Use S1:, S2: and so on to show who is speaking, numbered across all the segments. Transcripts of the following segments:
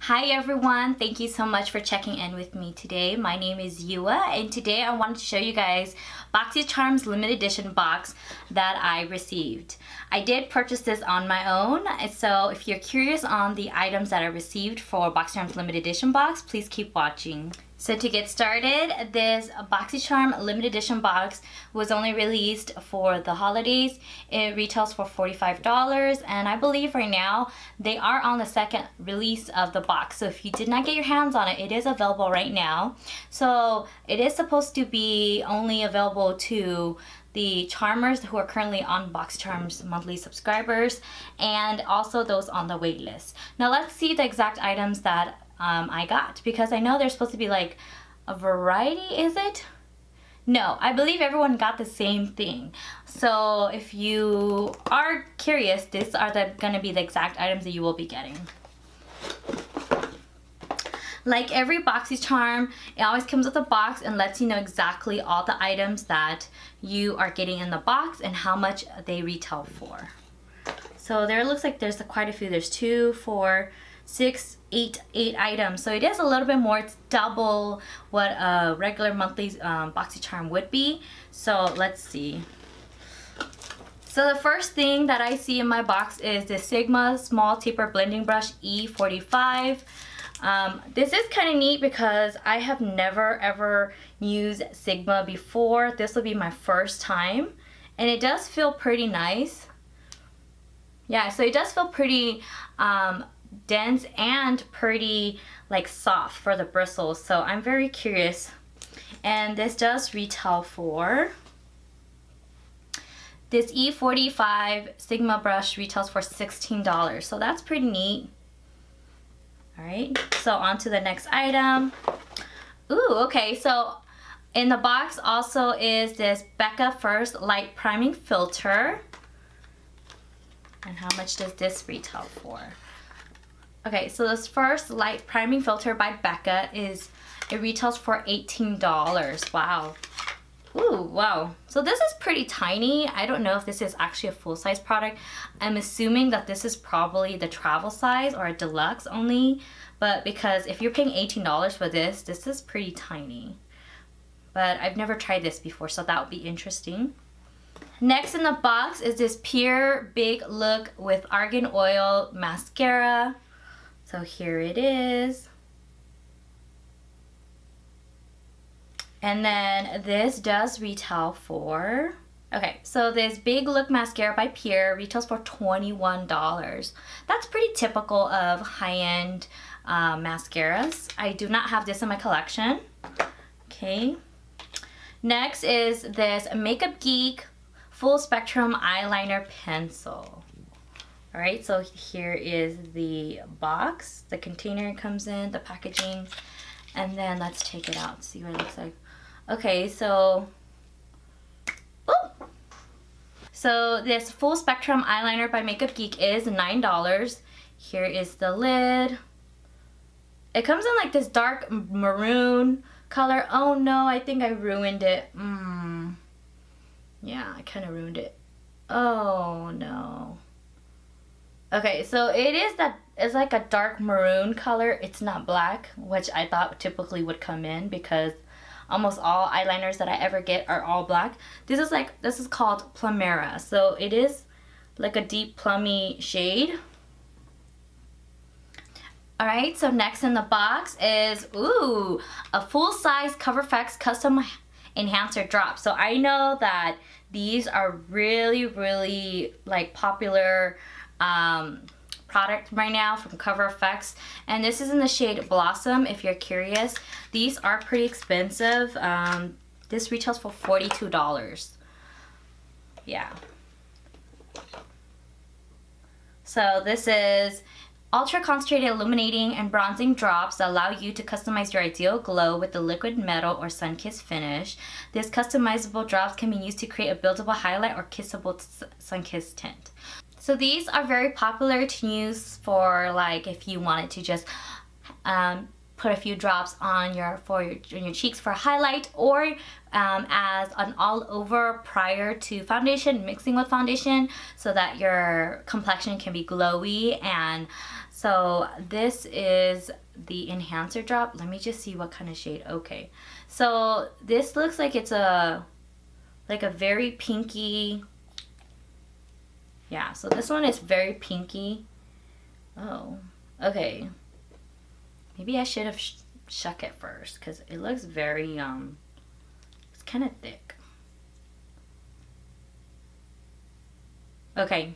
S1: Hi everyone, thank you so much for checking in with me today. My name is Yua and today I wanted to show you guys BOXYCHARM's limited edition box that I received. I did purchase this on my own, so if you're curious on the items that I received for BOXYCHARM's limited edition box, please keep watching. So to get started, this BOXYCHARM limited edition box was only released for the holidays. It retails for $45 and I believe right now they are on the second release of the box. So if you did not get your hands on it, it is available right now. So it is supposed to be only available to the charmers who are currently on BOXYCHARM's monthly subscribers and also those on the wait list. Now let's see the exact items that I got, because I know there's supposed to be like a variety, is it? No, I believe everyone got the same thing. So if you are curious, these are gonna be the exact items that you will be getting. Like every BOXYCHARM, it always comes with a box and lets you know exactly all the items that you are getting in the box and how much they retail for. So there looks like there's quite a few. There's 2, 4, 6, 8 items. So it is a little bit more. It's double what a regular monthly BOXYCHARM would be. So let's see. So the first thing that I see in my box is the Sigma Small Taper Blending Brush E45. This is kind of neat because I have never ever used Sigma before. This will be my first time and it does feel pretty nice. Yeah, so it does feel pretty dense and pretty like soft for the bristles, so I'm very curious. And this does retail for, this E45 Sigma brush retails for $16, so that's pretty neat. Alright, so on to the next item. Ooh, okay, so in the box also is this Becca First Light Priming Filter. And how much does this retail for? Okay, so this first light priming filter by Becca it retails for $18. Wow. Ooh, wow. So this is pretty tiny. I don't know if this is actually a full-size product. I'm assuming that this is probably the travel size or a deluxe only, but because if you're paying $18 for this is pretty tiny. But I've never tried this before, so that would be interesting. Next in the box is this Pure Big Look with Argan Oil Mascara. So here it is. And then this does retail for, okay, so this Big Look Mascara by Pure retails for $21. That's pretty typical of high-end mascaras. I do not have this in my collection. Okay. Next is this Makeup Geek Full Spectrum Eyeliner Pencil. Alright, so here is the box, the container it comes in, the packaging, and then let's take it out and see what it looks like. Okay, so, ooh! So this Full Spectrum Eyeliner by Makeup Geek is $9. Here is the lid. It comes in like this dark maroon color. Oh no, I think I ruined it. Yeah, I kind of ruined it. Oh no. Okay, so it's like a dark maroon color. It's not black, which I thought typically would come in because almost all eyeliners that I ever get are all black. This is called Plumera. So it is like a deep plummy shade. Alright, so next in the box is, ooh, a full-size CoverFX Custom Enhancer Drop. So I know that these are really like popular product right now from CoverFX, and this is in the shade Blossom. If you're curious, these are pretty expensive. This retails for $42. Yeah. So this is ultra concentrated illuminating and bronzing drops that allow you to customize your ideal glow with the liquid metal or sun-kissed finish. This customizable drops can be used to create a buildable highlight or kissable sun-kissed tint. So these are very popular to use for like if you wanted to just put a few drops on your cheeks for a highlight, or as an all over prior to foundation, mixing with foundation so that your complexion can be glowy and So this is the enhancer drop. Let me just see what kind of shade. Okay, so this looks like it's like a very pinky. Yeah, so this one is very pinky. Oh, okay. Maybe I should have shook it first because it looks very it's kind of thick. Okay,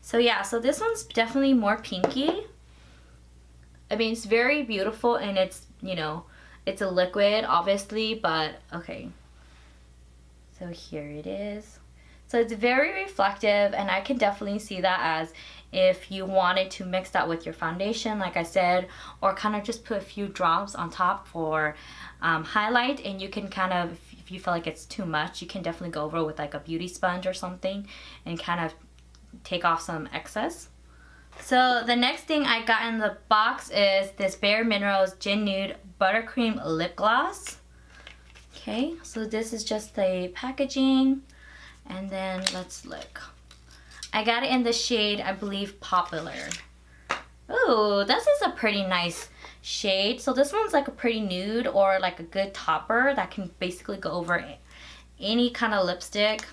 S1: so yeah, so this one's definitely more pinky. I mean, it's very beautiful, and it's, you know, it's a liquid obviously, but okay. So here it is. So it's very reflective, and I can definitely see that as if you wanted to mix that with your foundation, like I said, or kind of just put a few drops on top for highlight, and you can kind of, if you feel like it's too much, you can definitely go over with like a beauty sponge or something and kind of take off some excess. So the next thing I got in the box is this Bare Minerals Gin Nude Buttercream Lip Gloss. Okay, so this is just the packaging, and then let's look. I got it in the shade, I believe, Popular. Ooh, this is a pretty nice shade. So this one's like a pretty nude, or like a good topper that can basically go over any kind of lipstick.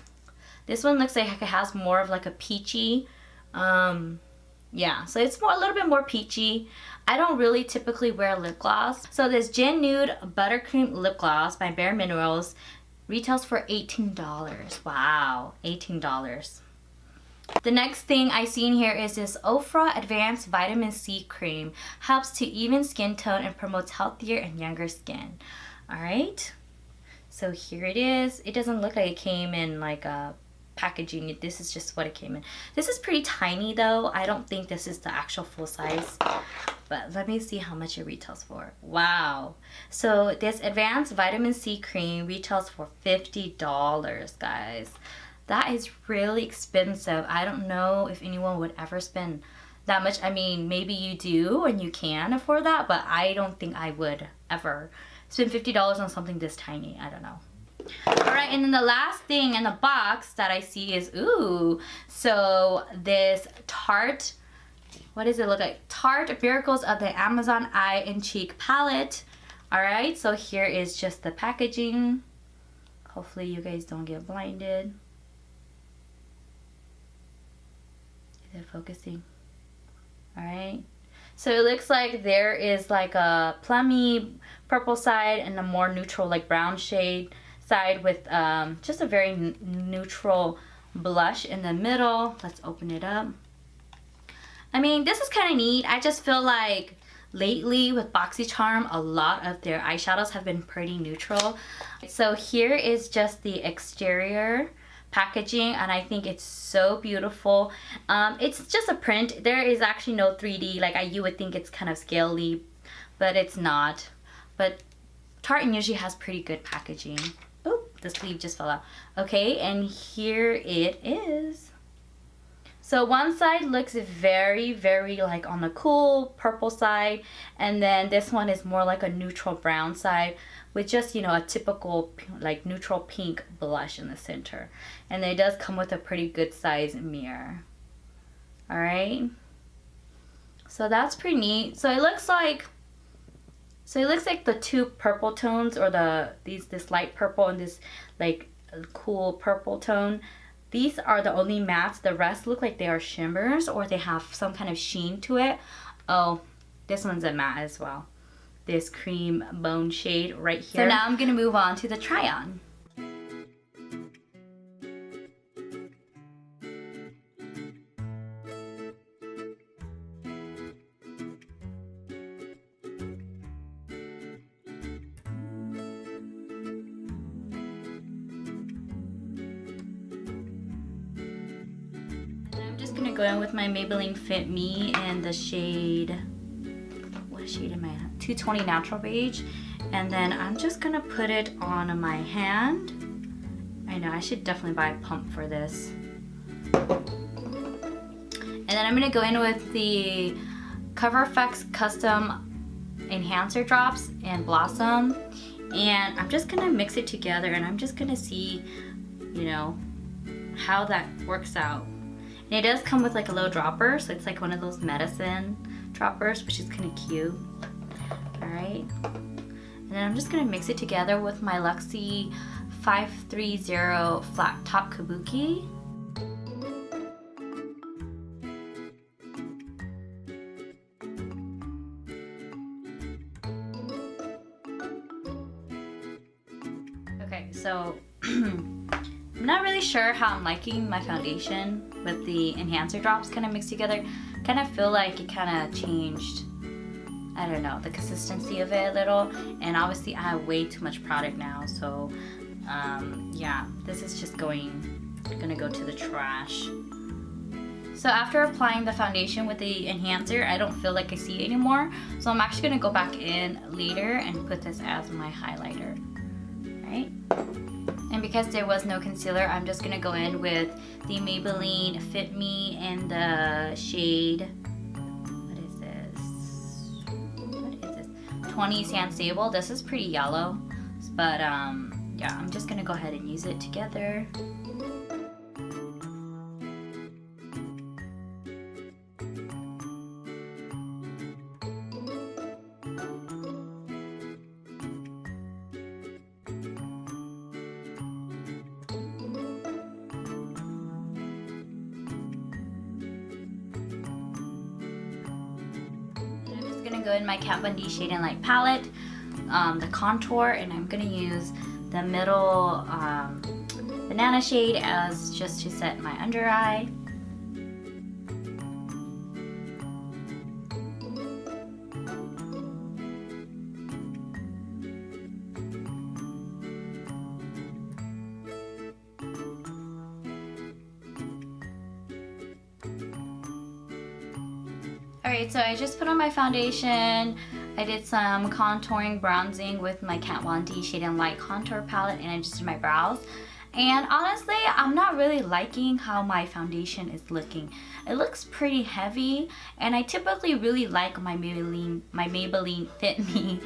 S1: This one looks like it has more of like a peachy, yeah, so it's more, a little bit more peachy. I don't really typically wear lip gloss. So this Gin Nude Buttercream Lip Gloss by Bare Minerals retails for $18. Wow, $18. The next thing I see in here is this Ofra Advanced Vitamin C Cream. Helps to even skin tone and promotes healthier and younger skin. Alright, so here it is. It doesn't look like it came in like a packaging. This is just what it came in. This is pretty tiny though. I don't think this is the actual full size, but let me see how much it retails for. Wow, so this Advanced Vitamin C Cream retails for $50, guys. That is really expensive. I don't know if anyone would ever spend that much. I mean, maybe you do and you can afford that, but I don't think I would ever spend $50 on something this tiny. I don't know. Alright, and then the last thing in the box that I see is, ooh, so this Tarte, what does it look like? Tarte Miracles of the Amazon Eye and Cheek Palette. Alright, so here is just the packaging. Hopefully you guys don't get blinded. Is it focusing? Alright. So it looks like there is like a plummy purple side and a more neutral like brown shade side with just a very neutral blush in the middle. Let's open it up. I mean, this is kind of neat. I just feel like lately with BOXYCHARM, a lot of their eyeshadows have been pretty neutral. So here is just the exterior packaging, and I think it's so beautiful. It's just a print. There is actually no 3D. Like you would think it's kind of scaly, but it's not. But Tarte usually has pretty good packaging. Oh, the sleeve just fell out. Okay, and here it is. So one side looks very, very like on the cool purple side, and then this one is more like a neutral brown side with just, you know, a typical like neutral pink blush in the center. And it does come with a pretty good size mirror. All right. So that's pretty neat. So it looks like the two purple tones, or this light purple and this like cool purple tone. These are the only mattes. The rest look like they are shimmers, or they have some kind of sheen to it. Oh, this one's a matte as well. This cream bone shade right here. So now I'm gonna move on to the try on. I'm gonna go in with my Maybelline Fit Me in the shade, what shade am I at? 220 Natural Beige, and then I'm just gonna put it on my hand. I know I should definitely buy a pump for this. And then I'm gonna go in with the Cover FX Custom Enhancer Drops in Blossom, and I'm just gonna mix it together, and I'm just gonna see, you know, how that works out. And it does come with like a little dropper, so it's like one of those medicine droppers, which is kind of cute. Alright. And then I'm just going to mix it together with my Luxie 530 flat top kabuki. Okay, so I'm not really sure how I'm liking my foundation with the enhancer drops kind of mixed together. Kind of feel like it kind of changed, I don't know, the consistency of it a little. And obviously I have way too much product now, so yeah, this is just gonna go to the trash. So after applying the foundation with the enhancer, I don't feel like I see it anymore. So I'm actually gonna go back in later and put this as my highlighter. Right? And because there was no concealer, I'm just gonna go in with the Maybelline Fit Me in the shade, what is this? 20 Sand Sable. This is pretty yellow, but yeah, I'm just gonna go ahead and use it together. Go in my Kat Von D Shade and Light palette, the contour, and I'm gonna use the middle banana shade as just to set my under eye. Alright, so I just put on my foundation. I did some contouring, bronzing with my Kat Von D Shade and Light contour palette, and I just did my brows. And honestly, I'm not really liking how my foundation is looking. It looks pretty heavy, and I typically really like my Maybelline Fit Me.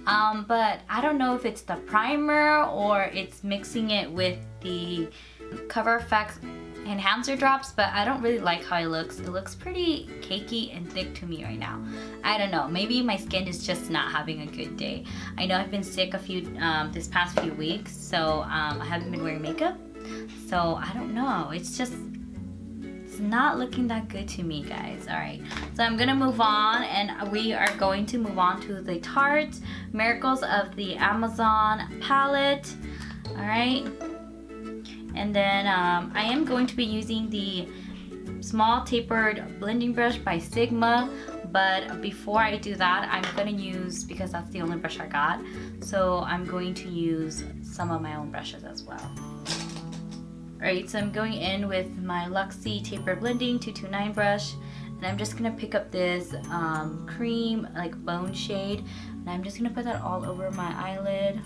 S1: But I don't know if it's the primer or it's mixing it with the Cover FX enhancer drops, but I don't really like how it looks. It looks pretty cakey and thick to me right now. I don't know, maybe my skin is just not having a good day. I know I've been sick this past few weeks, so I haven't been wearing makeup, so I don't know. It's not looking that good to me, guys. Alright, so I'm gonna move on, and we are going to move on to the Tarte Miracles of the Amazon palette. Alright, and then I am going to be using the small tapered blending brush by Sigma, but before I do that, I'm going to use, because that's the only brush I got, so I'm going to use some of my own brushes as well. Alright, so I'm going in with my Luxie Tapered Blending 229 brush, and I'm just going to pick up this cream, like bone shade, and I'm just going to put that all over my eyelid.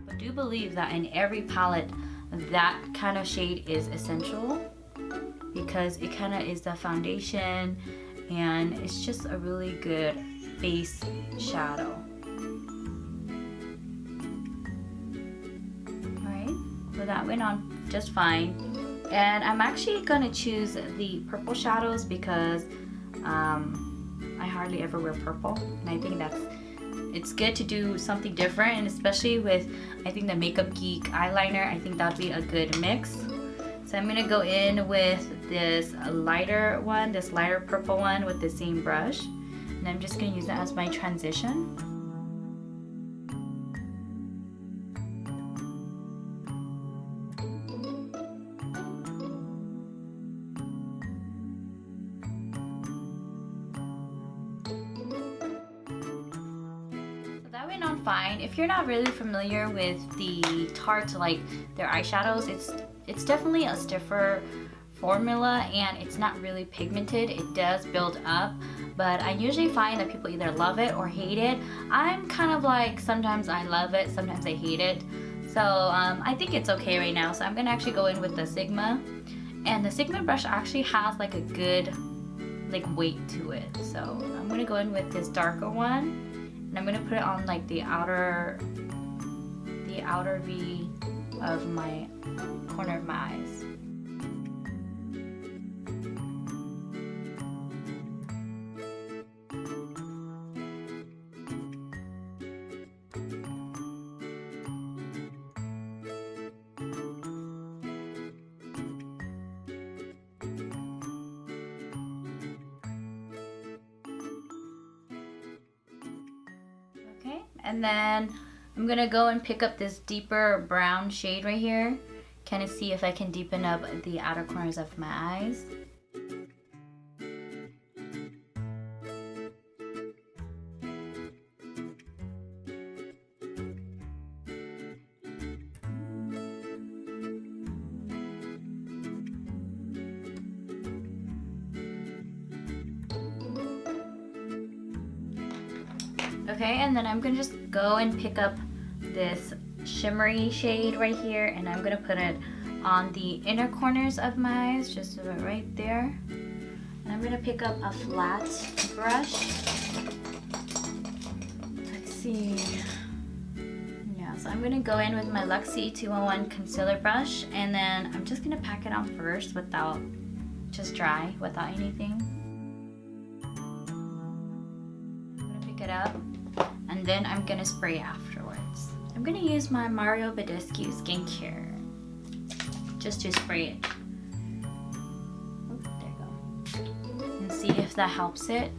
S1: I do believe that in every palette that kind of shade is essential, because it kind of is the foundation and it's just a really good base shadow. Alright, so that went on just fine, and I'm actually going to choose the purple shadows because I hardly ever wear purple, and I think it's good to do something different, and especially with, I think, the Makeup Geek eyeliner, I think that'd be a good mix. So I'm gonna go in with this lighter one, this lighter purple one with the same brush, and I'm just gonna use that as my transition. Fine. If you're not really familiar with the Tarte, like their eyeshadows, it's definitely a stiffer formula and it's not really pigmented. It does build up, but I usually find that people either love it or hate it. I'm kind of like, sometimes I love it, sometimes I hate it. So I think it's okay right now. So I'm gonna actually go in with the Sigma, and the Sigma brush actually has like a good weight to it. So I'm gonna go in with this darker one. And I'm gonna put it on like the outer V of my corner of my eyes. And then I'm gonna go and pick up this deeper brown shade right here. Kind of see if I can deepen up the outer corners of my eyes. Okay, and then I'm gonna just go and pick up this shimmery shade right here, and I'm gonna put it on the inner corners of my eyes, just right there. And I'm gonna pick up a flat brush. Let's see. Yeah, so I'm gonna go in with my Luxie 201 concealer brush, and then I'm just gonna pack it on first without, just dry, without anything. I'm gonna pick it up, and then I'm gonna spray afterwards. I'm gonna use my Mario Badescu skincare just to spray it. Oh, there you go. And see if that helps it.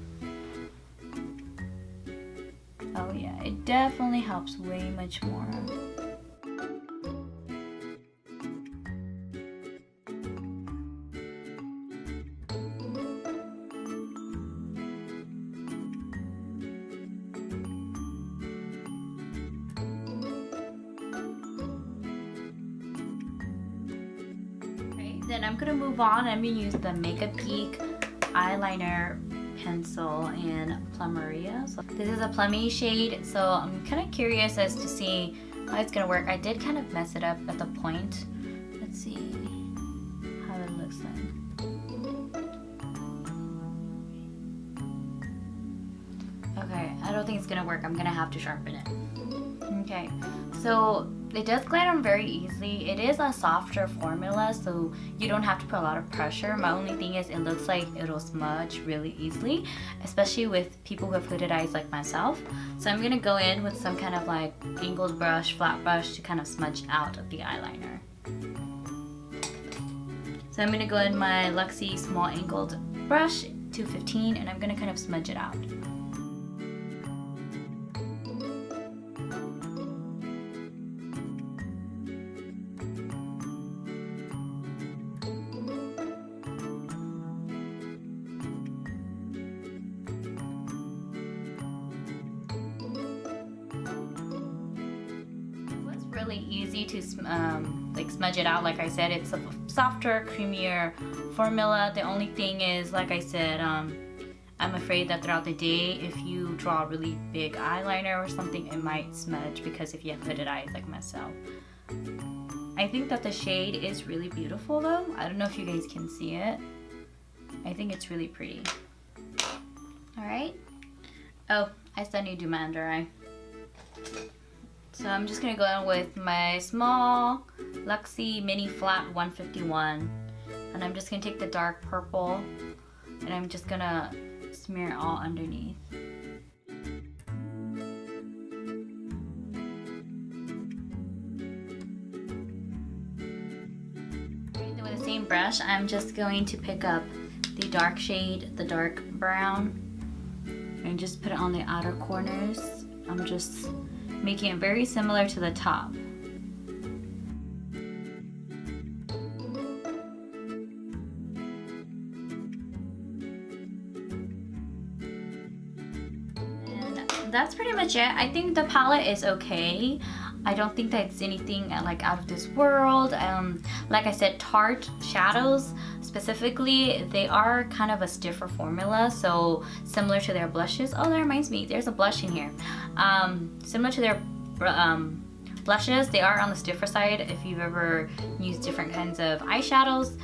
S1: Oh yeah, it definitely helps way much more. Then I'm gonna move on. I'm gonna use the Makeup Geek eyeliner pencil in Plumeria. So this is a plummy shade, so I'm kind of curious as to see how it's gonna work. I did kind of mess it up at the point. Let's see how it looks like. Okay, I don't think it's gonna work. I'm gonna have to sharpen it. Okay, so it does glide on very easily. It is a softer formula, so you don't have to put a lot of pressure. My only thing is it looks like it'll smudge really easily, especially with people who have hooded eyes like myself. So I'm gonna go in with some kind of like angled brush, flat brush to kind of smudge out the eyeliner. So I'm gonna go in my Luxie small angled brush, 215, and I'm gonna kind of smudge it out. Really easy to like smudge it out. Like I said, it's a softer, creamier formula. The only thing is, like I said, I'm afraid that throughout the day, if you draw a really big eyeliner or something, it might smudge, because if you have hooded eyes like myself. I think that the shade is really beautiful though. I don't know if you guys can see it. I think it's really pretty. Alright. Oh, I still need to do my under eye. So I'm just gonna go in with my small Luxie Mini Flat 151, and I'm just gonna take the dark purple, and I'm just gonna smear it all underneath. With the same brush, I'm just going to pick up the dark shade, the dark brown, and just put it on the outer corners. I'm just making it very similar to the top. And that's pretty much it. I think the palette is okay. I don't think that it's anything like out of this world. Like I said, Tarte shadows specifically, they are kind of a stiffer formula, so similar to their blushes. Oh, that reminds me, there's a blush in here. Similar to their blushes, they are on the stiffer side. If you've ever used different kinds of eyeshadows,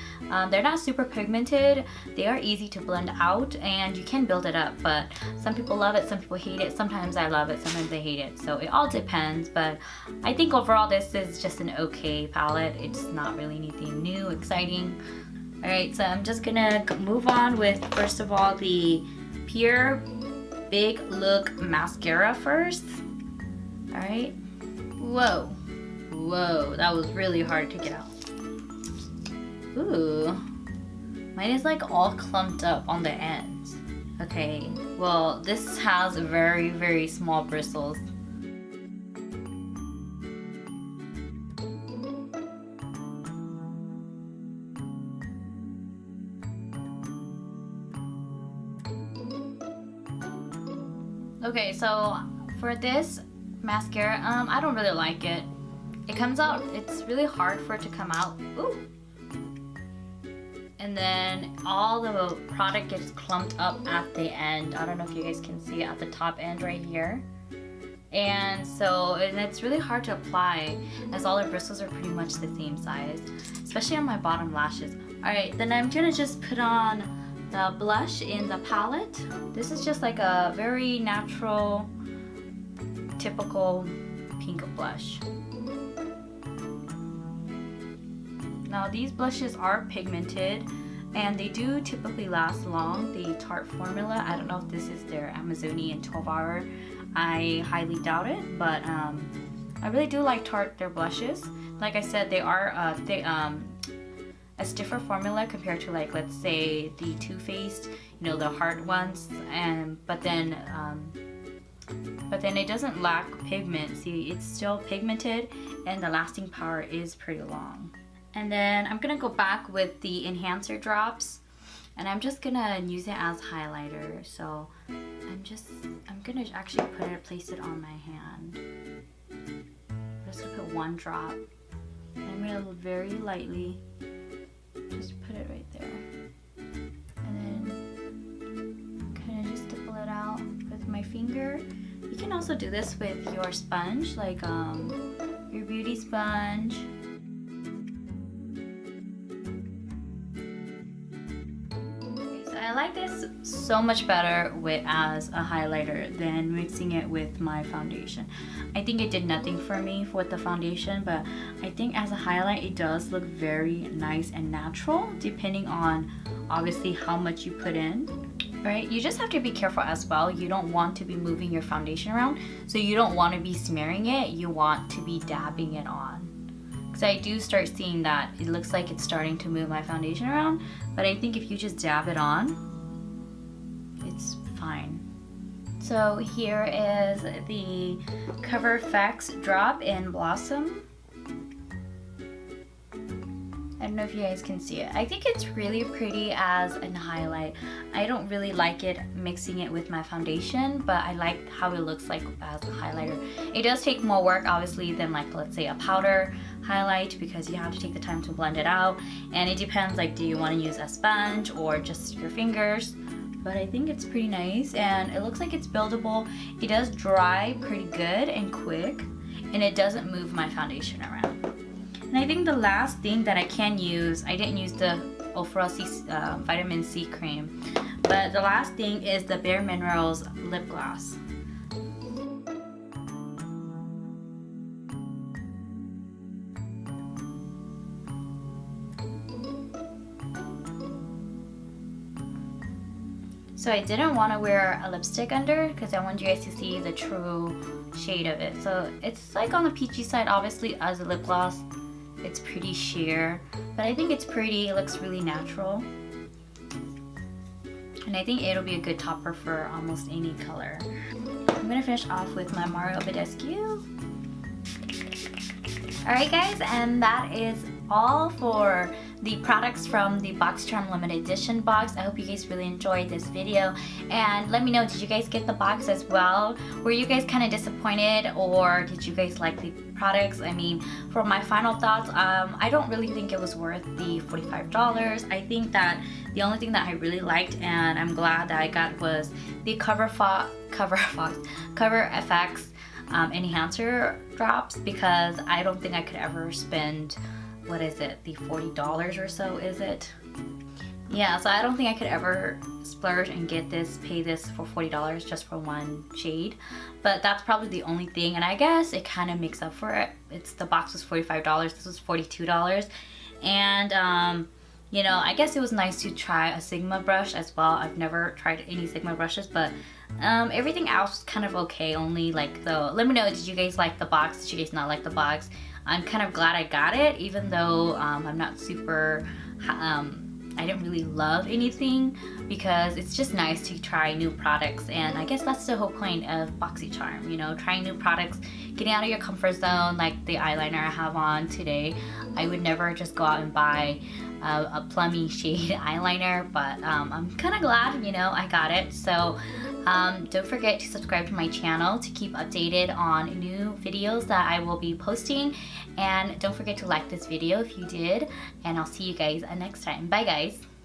S1: they're not super pigmented. They are easy to blend out, and you can build it up, but some people love it, some people hate it. Sometimes I love it, sometimes I hate it, so it all depends. But I think overall this is just an okay palette. It's not really anything new, exciting. Alright, so I'm just gonna move on with, first of all, the Pure Big Look Mascara first. Alright. Whoa. Whoa, that was really hard to get out. Ooh. Mine is like all clumped up on the ends. Okay, well, this has very, very small bristles. Okay, so for this mascara, I don't really like it. It comes out, it's really hard for it to come out. Ooh. And then all the product gets clumped up at the end. I don't know if you guys can see it at the top end right here. And it's really hard to apply as all the bristles are pretty much the same size, especially on my bottom lashes. Alright, then I'm gonna just put on the blush in the palette. This is just like a very natural, typical pink blush. Now these blushes are pigmented and they do typically last long. The Tarte formula, I don't know if this is their Amazonian 12-hour. I highly doubt it, but I really do like Tarte, their blushes. Like I said, they are a stiffer formula compared to, like, let's say the Too Faced, you know, the hard ones, but then it doesn't lack pigment. See, it's still pigmented and the lasting power is pretty long. And then I'm gonna go back with the enhancer drops and I'm just gonna use it as highlighter. So I'm gonna actually place it on my hand. I'm just gonna put one drop. I'm gonna very lightly just put it right there. And then kind of just stipple it out with my finger. You can also do this with your sponge, like your beauty sponge. I like this so much better as a highlighter than mixing it with my foundation. I think it did nothing for me with the foundation, but I think as a highlight it does look very nice and natural depending on obviously how much you put in. Right? You just have to be careful as well. You don't want to be moving your foundation around, so you don't want to be smearing it. You want to be dabbing it on. So I do start seeing that it looks like it's starting to move my foundation around, but I think if you just dab it on, it's fine. So here is the Cover FX drop in Blossom. I don't know if you guys can see it. I think it's really pretty as a highlight. I don't really like it mixing it with my foundation, but I like how it looks like as a highlighter. It does take more work obviously than, like, let's say a powder highlight, because you have to take the time to blend it out, and it depends, like, do you want to use a sponge or just your fingers. But I think it's pretty nice and it looks like it's buildable. It does dry pretty good and quick, and it doesn't move my foundation around. And I think the last thing that I can use, I didn't use the Ultra Vitamin C cream, but the last thing is the Bare Minerals lip gloss. So I didn't want to wear a lipstick under because I wanted you guys to see the true shade of it. So it's like on the peachy side, obviously, as a lip gloss. It's pretty sheer, but I think it's pretty. It looks really natural. And I think it'll be a good topper for almost any color. I'm gonna finish off with my Mario Badescu. Alright guys, and that is all for the products from the BOXYCHARM limited edition box. I hope you guys really enjoyed this video, and let me know, did you guys get the box as well? Were you guys kind of disappointed, or did you guys like the products? I mean, for my final thoughts, I don't really think it was worth the $45. I think that the only thing that I really liked and I'm glad that I got was the Cover FX enhancer drops, because I don't think I could ever spend, what is it, the $40 or so, is it? Yeah, so I don't think I could ever splurge and get this, pay this for $40 just for one shade. But that's probably the only thing, and I guess it kind of makes up for it. The box was $45, this was $42. And you know, I guess it was nice to try a Sigma brush as well. I've never tried any Sigma brushes, but everything else kind of okay. Only like let me know, did you guys like the box? Did you guys not like the box? I'm kind of glad I got it, even though I'm not super, I didn't really love anything, because it's just nice to try new products. And I guess that's the whole point of BOXYCHARM, you know, trying new products, getting out of your comfort zone. Like the eyeliner I have on today, I would never just go out and buy a plummy shade eyeliner, but I'm kind of glad, you know, I got it. So don't forget to subscribe to my channel to keep updated on new videos that I will be posting, and don't forget to like this video if you did, and I'll see you guys next time. Bye guys.